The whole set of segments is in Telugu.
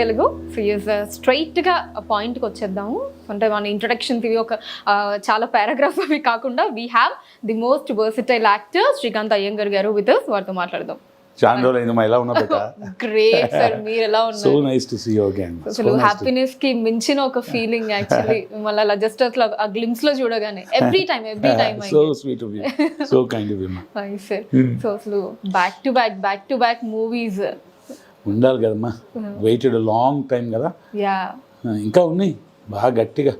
తెలుగు స్ట్రైట్గా పాయింట్కి వచ్చేద్దాము. అంటే మన ఇంట్రొడక్షన్ ఇవి ఒక చాలా పారాగ్రాఫ్ అవి కాకుండా we have the most versatile actor Srikanth Iyengar గారు విత్ us. వారితో మాట్లాడదాం. చాలా రోజులు అయింది, ఎలా ఉన్నా బెట? గ్రేట్ సార్, మీరు ఎలా ఉన్నారు? So nice to see you again. అసలు హ్యాపీనెస్ కి మించిన ఒక ఫీలింగ్ యాక్చువల్లీ మళ్ళీ అలా జస్ట్ అట్లా ఆ గ్లిమ్స్ లో చూడగానే every time so sweet of you, so kind of you. Nice sir. So అసలు బ్యాక్ టు బ్యాక్ మూవీస్ ఉండాలి కదమ్మా, వెయిటెడ్ లాంగ్ టైం కదా. యా, ఇంకా ఉన్నాయి బాగా గట్టిగా.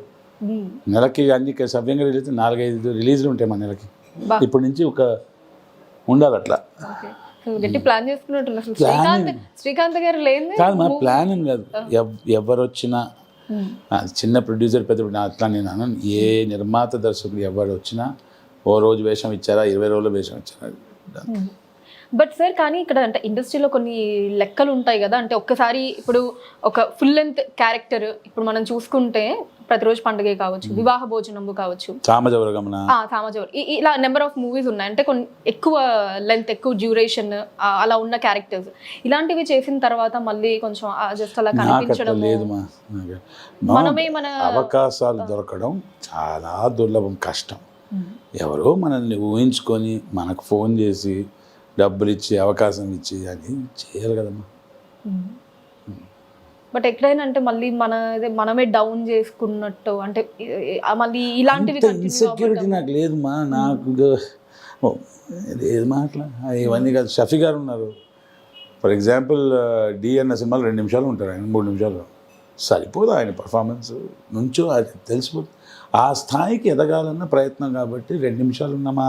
నెలకి అన్ని సవ్యంగా రిలీజ్ 4-5 రిలీజ్లు ఉంటాయి మన నెలకి. ఇప్పటి నుంచి ఒక ఉండాలి అట్లా. గట్టి ప్లాన్ చేసుకున్నట్టు శ్రీకాంత్ గారు లేదు కాదు, మా ప్లాన్ అని కాదు. ఎవరు వచ్చినా చిన్న ప్రొడ్యూసర్ పెద్ద అట్లా నేను అన్నాను. ఏ నిర్మాత దర్శకుడు ఎవరు వచ్చినా ఓ రోజు వేషం ఇచ్చారా, 20 రోజులు వేషం ఇచ్చారా. బట్ సార్ కానీ ఇక్కడ అంటే ఇండస్ట్రీలో కొన్ని లెక్కలు ఉంటాయి కదా. అంటే ఒక్కసారి ఇప్పుడు ఒక ఫుల్ లెంత్ క్యారెక్టర్ ఇప్పుడు మనం చూసుకుంటే ప్రతిరోజు పండుగ కావచ్చు, వివాహ భోజనము కావచ్చు, సామజవర ఇలా నెంబర్ ఆఫ్ మూవీస్ ఉన్నాయి. అంటే కొన్ని ఎక్కువ లెంత్, ఎక్కువ డ్యూరేషన్ అలా ఉన్న క్యారెక్టర్స్ ఇలాంటివి చేసిన తర్వాత మళ్ళీ కొంచెం జస్ట్ అలా కనిపించడం లేదు. మనమే మన అవకాశాలు దొరకడం చాలా దుర్లభం, కష్టం. ఎవరో మనల్ని ఊహించుకొని మనకు ఫోన్ చేసి డబ్బులు ఇచ్చి అవకాశం ఇచ్చి అది చేయాలి కదమ్మా. బట్ ఎక్కడైనా అంటే మళ్ళీ మనమే డౌన్ చేసుకున్నట్టు అంటే మళ్ళీ ఇలాంటివి ఇన్సెక్యూరిటీ నాకు లేదుమా. నాకు లేదు మాట్లా ఇవన్నీ కాదు. షఫీ గారు ఉన్నారు ఫర్ ఎగ్జాంపుల్. డి అన్న సినిమాలు 2 నిమిషాలు ఉంటారు, ఆయన 3 నిమిషాలు సరిపోదు. ఆయన పర్ఫార్మెన్స్ నుంచో అది తెలిసిపోతుంది. ఆ స్థాయికి ఎదగాలన్న ప్రయత్నం కాబట్టి 2 నిమిషాలు ఉన్నామా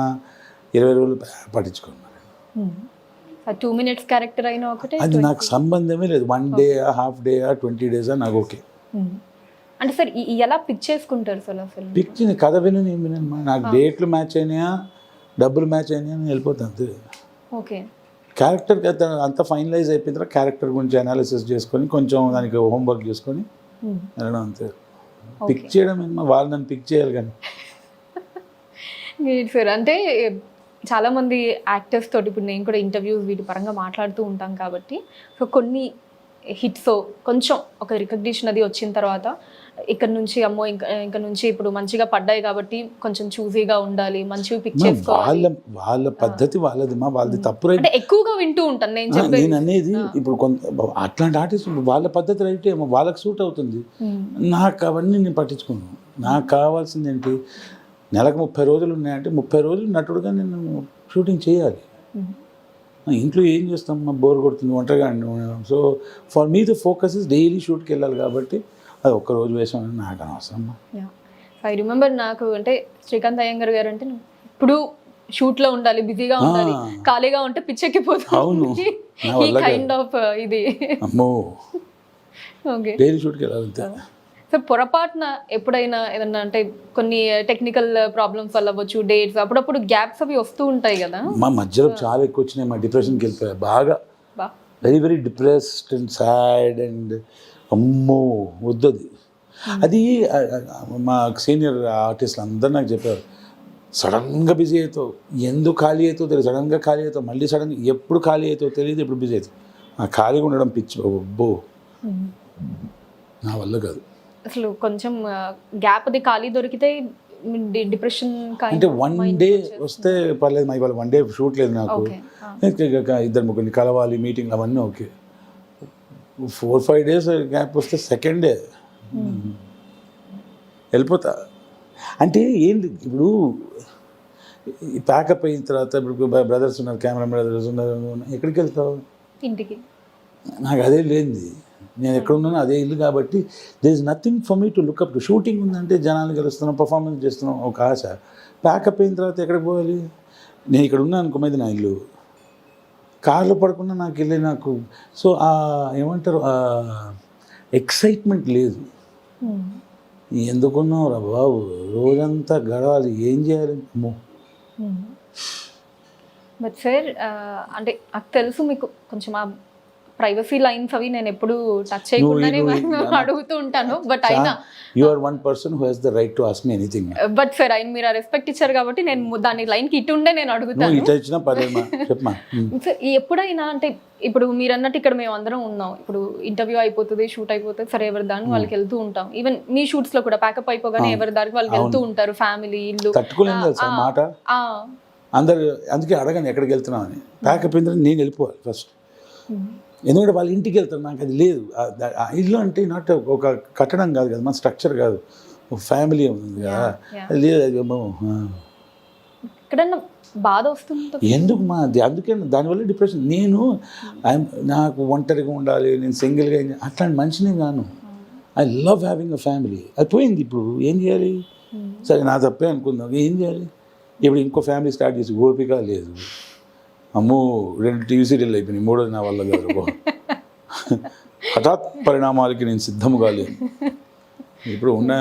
20 రోజులు పట్టించుకున్నాను. 2 minutes క్యారెక్టర్ అయినా ఒకటే, అది నాకు సంబంధమే లేదు. 1 డే, హాఫ్ డే, 20 days నాకు ఓకే. అంటే సార్ ఎలా పిక్ చేసుకుంటారు సార్? అసలు పిక్ కథ విను, నేను వినమ్మా. నాకు డేట్లు మ్యాచ్ అయినాయా, డబ్బులు మ్యాచ్ అయినాయా అని వెళ్ళిపోతాను అంతే. ఓకే, క్యారెక్టర్ అంతా ఫైనలైజ్ అయిపోయిన తర్వాత క్యారెక్టర్ గురించి అనాలిసిస్ చేసుకొని కొంచెం దానికి హోంవర్క్ చేసుకొని వెళ్ళడం అంతే. పిక్ చేయడం ఏమో వాళ్ళు నన్ను పిక్ చేయాలి కానీ. సార్ అంటే చాలామంది యాక్టర్స్ తోటి ఇప్పుడు నేను కూడా ఇంటర్వ్యూస్ వీటి పరంగా మాట్లాడుతూ ఉంటాం కాబట్టి సో కొన్ని హిట్స్ కొంచెం ఒక రికగ్నిషన్ అది వచ్చిన తర్వాత ఇక్కడ నుంచి అమ్మో ఇంకా నుంచి ఇప్పుడు మంచిగా పడ్డాయి కాబట్టి కొంచెం చూసీగా ఉండాలి, మంచిగా పిక్ చేసుకోవాలి. వాళ్ళ పద్ధతి వాళ్ళది, వాళ్ళది తప్పు. అంటే ఎక్కువగా వింటూ ఉంటాను నేను అనేది. ఇప్పుడు అట్లాంటి ఆర్టిస్ట్ వాళ్ళ పద్ధతి రైట్ ఏమో, వాళ్ళకి సూట్ అవుతుంది. నాకు అవన్నీ నేను పట్టించుకున్నాను. నాకు కావాల్సింది ఏంటి, నెలకు 30 రోజులు ఉన్నాయంటే 30 రోజులు నటుడుగా నేను షూటింగ్ చేయాలి. ఇంట్లో ఏం చేస్తాం, బోర్ కొడుతుంది, ఒంటరిగా. So for me the focus is daily షూట్కి వెళ్ళాలి కాబట్టి అది ఒక్కరోజు వేసాం నాకు అనవసరం. ఐ రిమెంబర్ నాకు అంటే శ్రీకాంత్ అయ్యంగర్ గారు అంటే ఇప్పుడు షూట్లో ఉండాలి, బిజీగా ఉండాలి, ఖాళీగా ఉంటే పిచ్చెక్కిపోతుంది. ఈ కైండ్ ఆఫ్ ఇది అమ్మో డైలీ షూట్కి వెళ్ళాలి. సో పొరపాటున ఎప్పుడైనా ఏదన్నా అంటే కొన్ని టెక్నికల్ ప్రాబ్లమ్స్ వల్ల అవ్వచ్చు, డేట్స్ అప్పుడప్పుడు గ్యాప్స్ అవి వస్తూ ఉంటాయి కదా. మా మధ్యలో చాలా ఎక్కువ వచ్చినాయి. మా డిప్రెషన్కి వెళ్ళిపోయా బాగా, very depressed and sad and అమ్మో వద్దది. అది మా సీనియర్ ఆర్టిస్టులు అందరూ నాకు చెప్పారు, సడన్గా బిజీ అవుతావు, ఎందుకు ఖాళీ అవుతావు తెలియదు, సడన్గా ఖాళీ అవుతావు, మళ్ళీ సడన్గా ఎప్పుడు ఖాళీ అవుతావు తెలియదు, ఎప్పుడు బిజీ అవుతావు. ఆ ఖాళీగా ఉండడం పిచ్చి అబ్బో నా వల్ల కాదు. అసలు కొంచెం గ్యాప్ అది ఖాళీ దొరికితే డిప్రెషన్ అంటే 1 డే వస్తే పర్లేదు. మా ఇవాళ 1 డే షూట్ లేదు నాకు, 2-3 కలవాలి, మీటింగ్ అవన్నీ ఓకే. 4-5 days గ్యాప్ వస్తే సెకండ్ డే వెళ్ళిపోతా. అంటే ఏంటి ఇప్పుడు ప్యాకప్ అయిన తర్వాత ఇప్పుడు బ్రదర్స్ ఉన్నారు, కెమెరా బ్రదర్స్ ఉన్నారు, ఎక్కడికి వెళ్తావు? ఇంటికి. నాకు అదే లేనిది, నేను ఎక్కడున్నానో అదే ఇల్లు కాబట్టి there is nothing for me to look up to. Shooting ఉందంటే జనాలు కలుస్తున్నాం, పర్ఫార్మెన్స్ చేస్తున్నాం, ఒక ఆశ. ప్యాకప్ అయిన తర్వాత ఎక్కడికి పోవాలి? నేను ఇక్కడ ఉన్నాను అనుకో, మీద నా ఇల్లు, కార్లో పడకుండా నాకు వెళ్ళి నాకు సో ఏమంటారు ఎక్సైట్మెంట్ లేదు. ఎందుకున్నావు రా బాబు, రోజంతా గడవాలి, ఏం చేయాలి? బట్ సార్ అంటే నాకు తెలుసు మీకు కొంచెం ఆ ప్రైవసీ లైన్స్ అవి నేను ఎప్పుడు టచ్ చేయకుండానే అడుగుతూ ఉంటాను. బట్ అయినా you are one person who has the right to ask me anything. But sir ఆయన మీరు రెస్పెక్ట్ ఇచ్చారు కాబట్టి నేను దాని లైన్ కి ఇటు ఉండే నేను అడుగుతాను. ఇటు ఇచ్చినా పర్లేమా చెప్పమా. ఎప్పుడైనా అంటే ఇప్పుడు మీరు అన్నట్టు ఇక్కడ మేము అందరం ఉన్నాం, ఇప్పుడు ఇంటర్వ్యూ అయిపోతుంది, షూట్ అయిపోతుంది, సరే ఎవరి దానికి వాళ్ళకి వెళ్తూ ఉంటాం. ఈవెన్ మీ షూట్స్ లో కూడా ప్యాకప్ అయిపోగానే ఎవరి దానికి వాళ్ళకి వెళ్తూ ఉంటారు, ఫ్యామిలీ ఇల్లు. తట్టుకోలేము తెలుసా మాట. అందరు అందుకే అడగండి ఎక్కడికి వెళ్తున్నావు అని. ప్యాకప్ అయిన తర్వాత నేను వెళ్ళిపోవాలి ఫస్ట్, ఎందుకంటే వాళ్ళ ఇంటికి వెళ్తాను. నాకు అది లేదు. ఇల్లు అంటే నాట్ ఒక కట్టడం కాదు కదా, మన స్ట్రక్చర్ కాదు, ఒక ఫ్యామిలీ ఉంది కదా, అది లేదు. అది ఎక్కడన్నా బాధ వస్తుంది ఎందుకు మా అందుకే దానివల్ల డిప్రెషన్. నాకు ఒంటరిగా ఉండాలి, నేను సింగిల్గా అట్లాంటి మనిషిని కాను. I love having a family. అది పోయింది, ఇప్పుడు ఏం చేయాలి? సరే నా తప్పే అనుకుందాం, ఏం చేయాలి? ఇప్పుడు ఇంకో ఫ్యామిలీ స్టార్ట్ చేసి ఓపిక లేదు. అమ్మో 2 టీవీ సీరియల్ అయిపోయినాయి, 3వది నా వల్ల కాదు. హఠాత్ పరిణామాలకి నేను సిద్ధము కాలేదు. ఇప్పుడు ఉన్న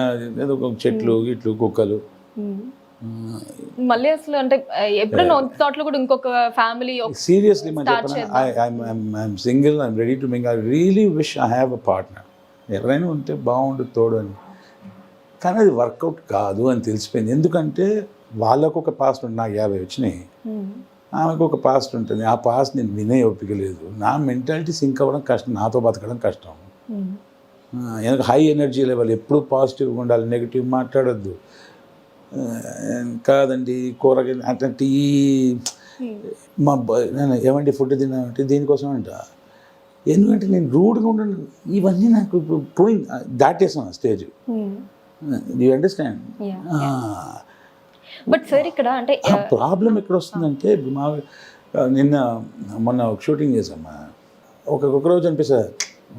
ఏదో ఒక చెట్లు ఇట్లు కుక్కలు. మళ్ళీ అసలు అంటే ఎప్పుడైనా థాట్లో కూడా ఇంకొక ఫ్యామిలీ సీరియస్లీ మనం చెప్పిన I'm single, I'm ready to Ming. I really wish I have a partner. ఎవరైనా ఉంటే బాగుండు తోడు అని. కానీ అది వర్కౌట్ కాదు అని తెలిసిపోయింది. ఎందుకంటే వాళ్ళకు ఒక పాస్ట్ ఉంటుంది, నాకు 50 వచ్చినాయి, ఆమెకు ఒక పాస్ట్ ఉంటుంది. ఆ పాస్ట్ నేను వినే ఓపిక లేదు. నా మెంటాలిటీ సింక్ అవ్వడం కష్టం, నాతో బతకడం కష్టం. ఎందుకు హై ఎనర్జీ లెవెల్, ఎప్పుడు పాజిటివ్గా ఉండాలి, నెగిటివ్ మాట్లాడొద్దు. కాదండి కూరగాయలు అట్లాంటి మా ఏమండి ఫుడ్ తిన్నామంటే దీనికోసం అంట. ఎందుకంటే నేను రూడ్గా ఉండను. ఇవన్నీ నాకు ఇప్పుడు పోయింది, దాటేసాను stage. You understand? But sir ఇక్కడ అంటే ప్రాబ్లం ఎక్కడ వస్తుందంటే, నిన్న మొన్న ఒక షూటింగ్ చేసామా, ఒక రోజు అనిపిస్తుంది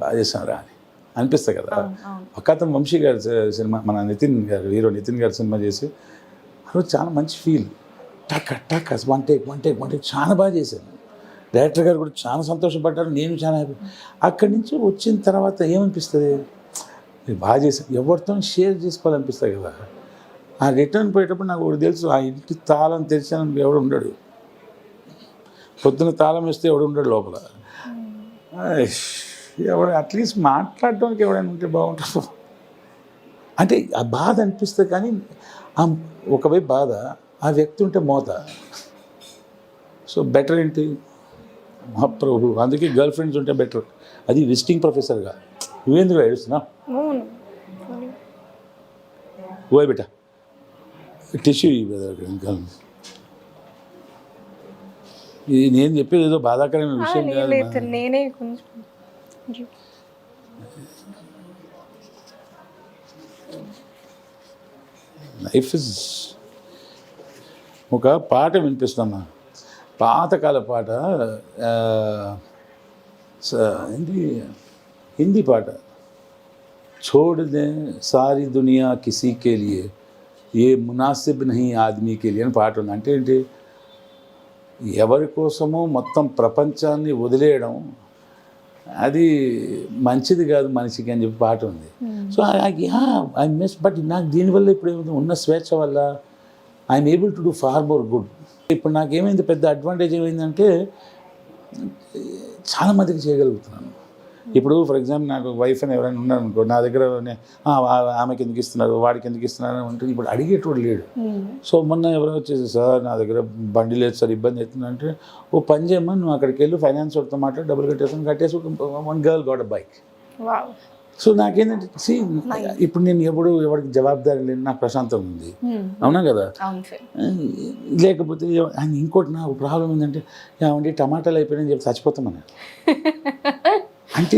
బాగా చేస్తాను అని అనిపిస్తుంది కదా. ఒక అతను వంశీ గారి సినిమా, మన నితిన్ గారు హీరో నితిన్ గారి సినిమా చేసి ఆ రోజు చాలా మంచి ఫీల్. టక్ వన్ టేక్ చాలా బాగా చేశాను. డైరెక్టర్ గారు కూడా చాలా సంతోషపడ్డారు, నేను చాలా హ్యాపీ. అక్కడి నుంచి వచ్చిన తర్వాత ఏమనిపిస్తుంది, బాగా చేశాను, ఎవరితో షేర్ చేసుకోవాలనిపిస్తుంది కదా. ఆ రిటర్న్ పోయేటప్పుడు నాకు ఒకటి తెలుసు, ఆ ఇంటి తాళం తెరిచాను ఎవడు ఉండడు, పొద్దున తాళం వేస్తే ఎవడు ఉండడు లోపల. ఎవడు అట్లీస్ట్ మాట్లాడడానికి ఎవడైనా ఉంటే బాగుంటుంది అంటే ఆ బాధ అనిపిస్తుంది. కానీ ఒకవైపు బాధ, ఆ వ్యక్తి ఉంటే మోత. సో బెటర్ ఏంటి మహాప్రభు. అందుకే గర్ల్ ఫ్రెండ్స్ ఉంటే బెటర్. అది విజిటింగ్ ప్రొఫెసర్గా. నువ్వేందుకు ఏడుస్తున్నా ఓ బెట టిష్యూ ఇంకా. ఇది నేను చెప్పేది ఏదో బాధాకరమైన విషయం కాదు. నేనే కొంచెం లైఫ్ ఇస్ ఒక పాట వినిపిస్తున్నా, పాతకాల పాట, ఏంటి హిందీ పాట. छोड़ दें सारी दुनिया किसी के लिए ये मुनासिब नहीं आदमी के लिए అని పాట ఉంది. అంటే ఏంటి, ఎవరి కోసమో మొత్తం ప్రపంచాన్ని వదిలేయడం అది మంచిది కాదు మనిషికి అని చెప్పి పాట ఉంది. So I miss. బట్ నాకు దీనివల్ల ఇప్పుడు ఏమైంది, ఉన్న స్వేచ్ఛ వల్ల I'm able to do far more good. ఇప్పుడు నాకేమైంది, పెద్ద అడ్వాంటేజ్ ఏమైందంటే చాలామందికి చేయగలుగుతున్నాను. ఇప్పుడు ఫర్ ఎగ్జాంపుల్ నాకు వైఫ్ అని ఎవరైనా ఉన్నారు అనుకో, నా దగ్గర ఆమెకి ఎందుకు ఇస్తున్నారు, వాడికి ఎందుకు ఇస్తున్నారు అంటే ఇప్పుడు అడిగేటోడు లేడు. సో మొన్న ఎవరో వచ్చేసి, సార్ నా దగ్గర బండి లేదు సార్, ఇబ్బంది అవుతుంది అంటే, ఓ పని చేయమ్మా, నువ్వు అక్కడికి వెళ్ళి ఫైనాన్స్ వాడితో మాట్లాడి డబ్బులు కట్టేసి one girl got a bike. So నాకేంటంటే ఇప్పుడు నేను ఎవరికి జవాబుదారి లేని నాకు ప్రశాంతం ఉంది. అవునా కదా? లేకపోతే ఇంకోటి నాకు ప్రాబ్లం ఏంటంటే, ఏమంటే టమాటాలు అయిపోయాయని చెప్పి చచ్చిపోతామని. అంటే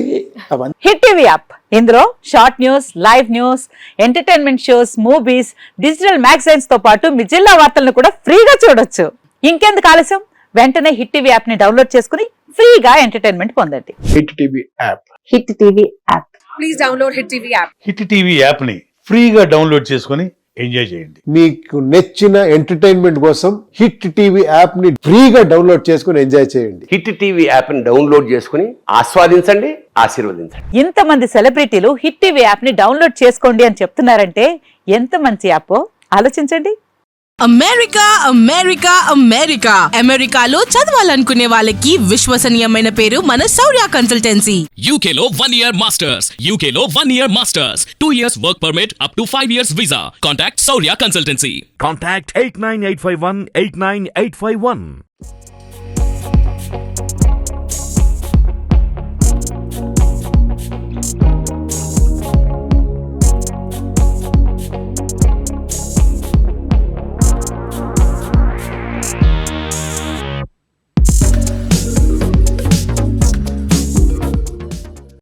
హిట్ టీవీ యాప్, ఇందులో short news, live news, entertainment shows, movies, digital magazines తో పాటు మీ జిల్లా వార్తలను కూడా ఫ్రీగా చూడొచ్చు. ఇంకెందుకు ఆలస్యం, వెంటనే హిట్ టీవీ యాప్ ని డౌన్లోడ్ చేసుకుని ఫ్రీగా ఎంటర్టైన్మెంట్ పొందండి. Hit TV app, hit TV app, please download hit TV app. Hit TV యాప్ని ఫ్రీగా డౌన్లోడ్ చేసుకొని ఎంజాయ్ చేయండి. మీకు నచ్చిన ఎంటర్టైన్మెంట్ కోసం హిట్ టీవీ యాప్ ని ఫ్రీగా డౌన్లోడ్ చేసుకుని ఎంజాయ్ చేయండి. హిట్ టీవీ యాప్ ని డౌన్లోడ్ చేసుకుని ఆస్వాదించండి, ఆశీర్వదించండి. ఇంతమంది సెలబ్రిటీలు హిట్ టీవీ యాప్ ని డౌన్లోడ్ చేసుకోండి అని చెప్తున్నారంటే ఎంత మంచి యాప్ ఆలోచించండి. అమెరికా అమెరికా అమెరికా అమెరికాలో చదవాలనుకునే వాళ్ళకి విశ్వసనీయమైన పేరు మన శౌర్య consultancy. UK Law 1 Year Masters. UK Law 1 Year Masters. 2 years work permit up to 5 years visa. Contact Saurya Consultancy. Contact 89851 89851.